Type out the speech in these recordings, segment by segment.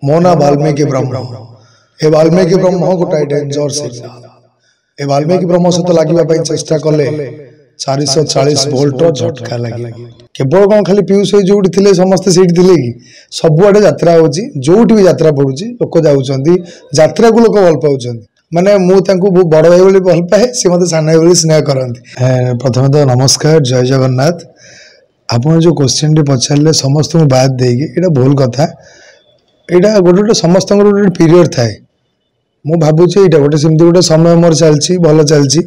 मो ना वाल्मीकि ब्रह्म ए वाल्मीकि ब्रह्म गोटाए danger signal ए वाल्मीकि ब्रह्म सहित लगे चेष्टा कले 440 वोल्ट झटका लगे केवल कौन खाली पीयूष जो थे समस्ते सीट थे कि सबुआडे यात्रा होची जोटी भी यात्रा पड़ुची लोक जाऊँगी यात्रा को लोक भल पाँच माने मुझे बड़ भाई बोली भल पाए सी मत सान भाई बोली स्नेह करती। प्रथम तो नमस्कार जय जगन्नाथ। आप जो क्वेश्चन टी पचारे समस्त बाद देगी भूल कथा यहाँ गोटे गोटे समस्त गोटे पीरियड थाए मु भावुँ यहाँ गोटे सेमती गोटे समय मोर चलती भल चलती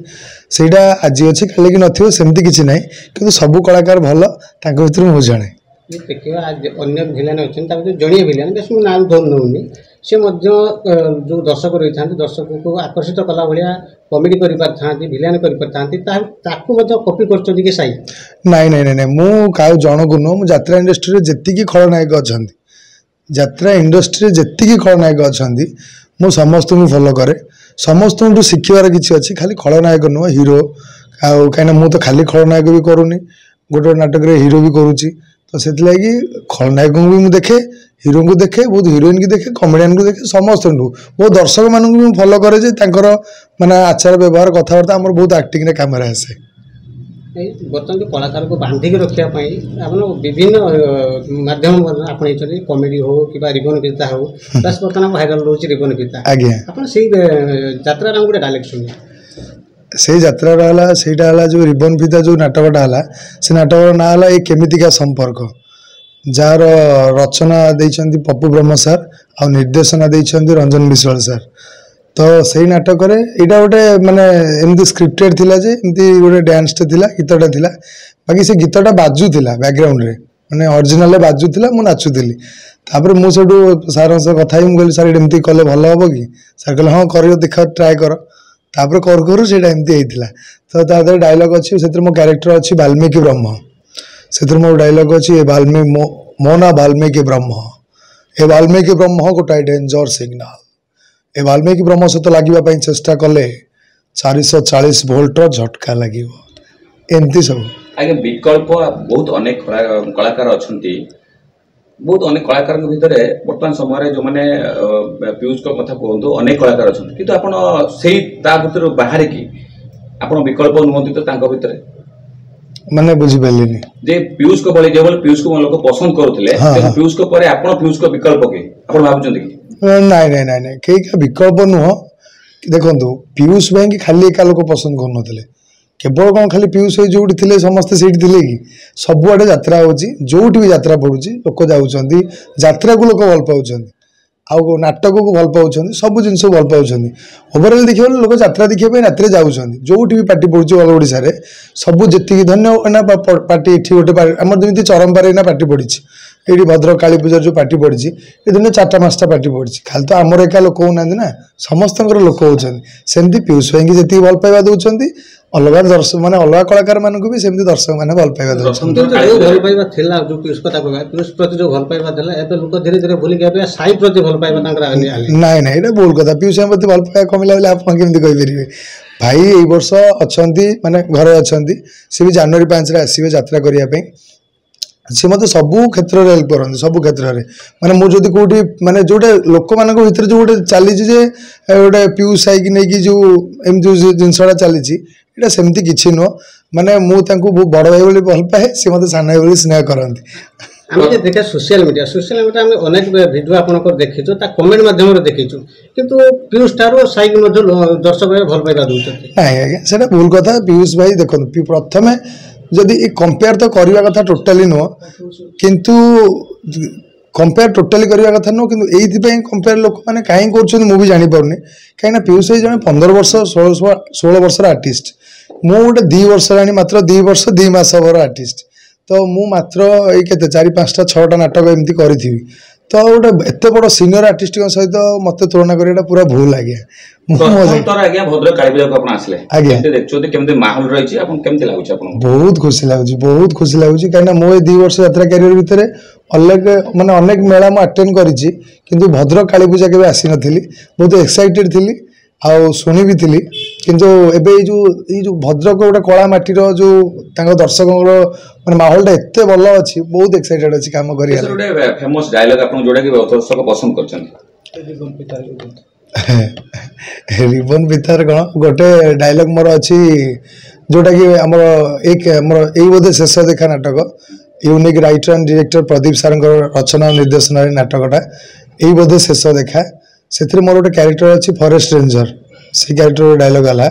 सेटा आज अच्छी कल कि नथिबो सेमती किछि नै किंतु सबु कलाकार भल तांको भितर मु जाने देखिए आज अन्य भिलेन अच्छे जड़िए भिलेन बेस मुझे नाम धर नौनी सी जो दर्शक रही था दर्शक को आकर्षित कला भाया कमेडी कर भिलेन कर कॉपी कर साई नाई नाई नाई मु का जन को नुह यात्रा इंडस्ट्री जी खलनायक अच्छा यात्रा इंडस्ट्री जी खलनायक अच्छा मु समस्त को फॉलो करे समस्त शिखबार किसी अच्छी खाली खलनायक नुह हीरो कहीं मु तो खाली खलनायक भी करूनी गोटे नाटक हीरो भी करुच्ची तो से खलनायक को भी देखे हीरो को देखे बहुत हिरोइन की देखे कमेडियन को देखे समस्त बहुत दर्शक मानू भी फॉलो करे माने आचार व्यवहार कथबार्ता आम बहुत एक्टिंग काम आसे। बर्तमान जो कलाकार को बांधिक रखापी आप विभिन्न माध्यम आपणे कमेडी हो कि रिबन पिता हो प्लस बर्तमान भाइराल रोच रिबन पिता आज्ञा आप यात्रा गोटे डायलेक्ट शुणी से यात्रा जो रिबन फिता जो नाटकटा है से नाटक ना है ये केमितिका संपर्क जार रचना देइछंती पप्पू ब्रह्म सर आ निर्देशना देइछंती रंजन विश्वाल सर तो सही नाटक यहाँ गोटे माने एमती स्क्रिप्टेड थिला जे एमती गोटे डांसटे थिला गीतटा थिला बाकी से गीतटा बाजुला बैकग्राउंड रे माने ओरिजिनल बाजुला मु नाचुली तापर मु सेठू सार सह कथा कहली सर एमती कले भल हम कि सर कहले हाँ कर देख ट्राए कर तापर करू से तो तादर डायलॉग अच्छी से मो कैरेक्टर अच्छी वाल्मीकि ब्रह्म से मो डायलॉग अच्छी मो ना वाल्मीकि ब्रह्म ए वाल्मीकि ब्रह्म गोटाए डेंजर सिग्नल ए वाल्मीकि ब्रह्म सहित लगे चेष्टा कले 440 वोल्ट झटका लगे एमती सब आगे विकल्प बहुत अनेक कलाकार अच्छा बहुत अनेक कलाकार भितर बर्तमान समय जो मैंने पीयूष कथा कहतु अनेक कलाकार अच्छा किंतु आपण भर बाहर की आप विकल्प नुहति तो भितर माने बुझी पालिनी जे पीयूष को बोले जो पीयूष को लोग पसंद करुले पीयूष को परे आपण पीयूष को विकल्प के आपण भाबुचंती कि नाई नाई नाई कई विकल्प नुह देखो पीयूष भाई की खाली एका लोक पसंद कर केवल कौन खाली पीयूष जो थे समस्ते सीट थे कि सबुआडे यात्रा होची जोटी भी यात्रा पड़ुची लोक जाऊँगी यात्रा को लोक भल पाँच आउ नाटक को भल पाँच सब जिन भल पाँच ओवरअल देखिए लोक यात्रा देखा रात जाऊँगी जोटी भी पार्टी पड़ी ऑल ओडिशा रे सब जी धन्य पार्टी ये गोटे आम जमी चरमपारे पार्टी पड़ी ये भद्रक काली पूजा जो पार्टी पड़ी ये दिन 4टा 5टा पार्टी पड़ी खाली तो आमर एका लोक होना ना समस्त लोक होती पीयूष भाई की जी भल पाइबा दौरान अलग दर्शक माने अलग कलाकार मान भी सेमती दर्शक मैंने भल पाइबा भल पाइबा थिला जो पीयूष कथा कहबा पीयूष प्रति जो भल पाइबा थिला एबे लोक धीरे धीरे भूली गए साई प्रति भल पाइबा तांकरा नाई नाई एटा बोल कथा पीयूष प्रति भल पाइबा कमिला बेले आप केमती कहि परिबे भाई एई वर्ष अछंती माने घरे अछंती से भी जनवरी 5 रे आसीबे यात्रा करिया पे सी मत सबू क्षेत्र में हेल्प करते सबू क्षेत्र में माने मुझे कौटी माने जोटे लोक मान भर जो गोटे चली गोटे पीयूष साई की नहीं जो एमती जिनसा चली यहाँ सेमती किसी नुह माने मुझे बड़ भाई बोली भल पाए सी मत सान भाई बोली स्नेह करती। आम देखा सोशल मीडिया आम अनेक भिडियो आप देखीचु कमेंट मध्यम देखीचु किंतु पीयूष ठार साई दर्शक भल पाइबा दूसरी ना आज्ञा भूल कथा पीयूष भाई देखो प्रथम जदि कंपेयर तो करवा कथा टोटाली नुह किंतु कंपेयर टोटाली करवा कथा नुह कि ये कंपेयर लोक मैंने कहीं कर जापारे कहीं पीयूष भाई जन 15 वर्ष 16 वर्ष आर्टिस्ट मु गोटे 2 वर्ष ला मात्र 2 वर्ष 2 मास आर्टिस्ट तो मु मात्र ये के 4-5टा 6टा नाटक एमती करी तो गोटे एत बड़ सीनियर आर्टिस्ट सहित मत तुलना करा पूरा भूल आज्ञा भद्रक काली पूजा आसले माहौल रही बहुत खुशी लगुच कहीं मो 2 वर्ष यात्रा कैरियर भितर अलग माने अनेक मेला मु अटेंड करी भद्रक काली पूजा के आसी नी बहुत एक्साइटेड थी ଆଉ ଶୁଣି ବି ଥିଲି କିନ୍ତୁ ଏବେ ଏଇ ଯୋଉ ଭଦ୍ରକ ଗୋଟେ କଳା ମାଟିର ଯୋଉ ତାଙ୍କ ଦର୍ଶକଙ୍କର ମାନେ ମାହୋଲଟା ଏତେ ଭଲ ଅଛି, ବହୁତ ଏକ୍ସାଇଟେଡ୍ ଅଛି କାମ କରିବା ଗୋଟେ ଫେମସ୍ ଡାଇଲଗ ଆପଣ ଯୋଉଟା କି ଦର୍ଶକ ପସନ୍ଦ କରିଛନ୍ତି। ରିବନ ପିତାର କ'ଣ ଗୋଟେ ଡାଇଲଗ ମୋର ଅଛି ଯୋଉଟା କି ଆମର ଏଇ ବୋଧେ ଶେଷ ଦେଖା ନାଟକ, unique writer and director Pradeep ସାରଙ୍କର ରଚନା ଓ ନିର୍ଦ୍ଦେଶନାରେ ନାଟକଟା ଏଇ ବୋଧେ ଶେଷ ଦେଖା। ସେଥିରେ ମୋର ଗୋଟେ କ୍ୟାରେକ୍ଟର ଅଛି ଫରେଷ୍ଟ ରେଞ୍ଜର। ସେଇ କ୍ୟାରେକ୍ଟର ଡାଇଲଗ ହେଲା,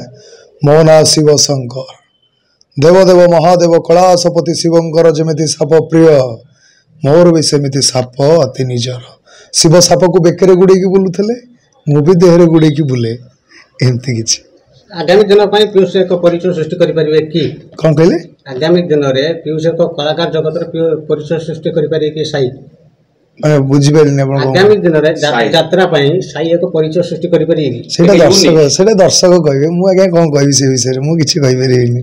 ମୋ ନାଁ ଶିବ ଶଙ୍କର, ଦେବଦେବ ମହାଦେବ କୈଳାସପତି ଶିବଙ୍କର ଯେମିତି ସାପ ପ୍ରିୟ, ମୋର ବି ସେମିତି ସାପ ଅତି ନିଜର। ଶିବ ସାପକୁ ବେକରେ ଗୁଡ଼େଇକି ବୁଲୁଥିଲେ, ମୁଁ ବି ଦେହରେ ଗୁଡ଼େଇକି ବୁଲେ, ଏମିତି କିଛି। ଆଗାମୀ ଦିନ ପାଇଁ ପିୟୁଷ ଏକ ପରିଚୟ ସୃଷ୍ଟି କରିପାରିବେ କି? କ'ଣ କହିଲେ? ଆଗାମୀ ଦିନରେ ପିୟୁଷ ଏକ କଳାକାର ଜଗତର ପରିଚୟ ସୃଷ୍ଟି କରିପାରିବେ କି ସାଇ? ମାନେ ବୁଝିପାରିଲିନି ଆପଣ କ'ଣ? ଆଗାମୀ ଦିନରେ ସାଇ। ଯାତ୍ରା ପାଇଁ ସାଇ ଏକ ପରିଚୟ ସୃଷ୍ଟି କରିପାରିବେ କି? ସେଇଟା ଦର୍ଶକ କହିବେ, ମୁଁ ଆଜ୍ଞା କ'ଣ କହିବି ସେ ବିଷୟରେ, ମୁଁ କିଛି କହିପାରିବିନି।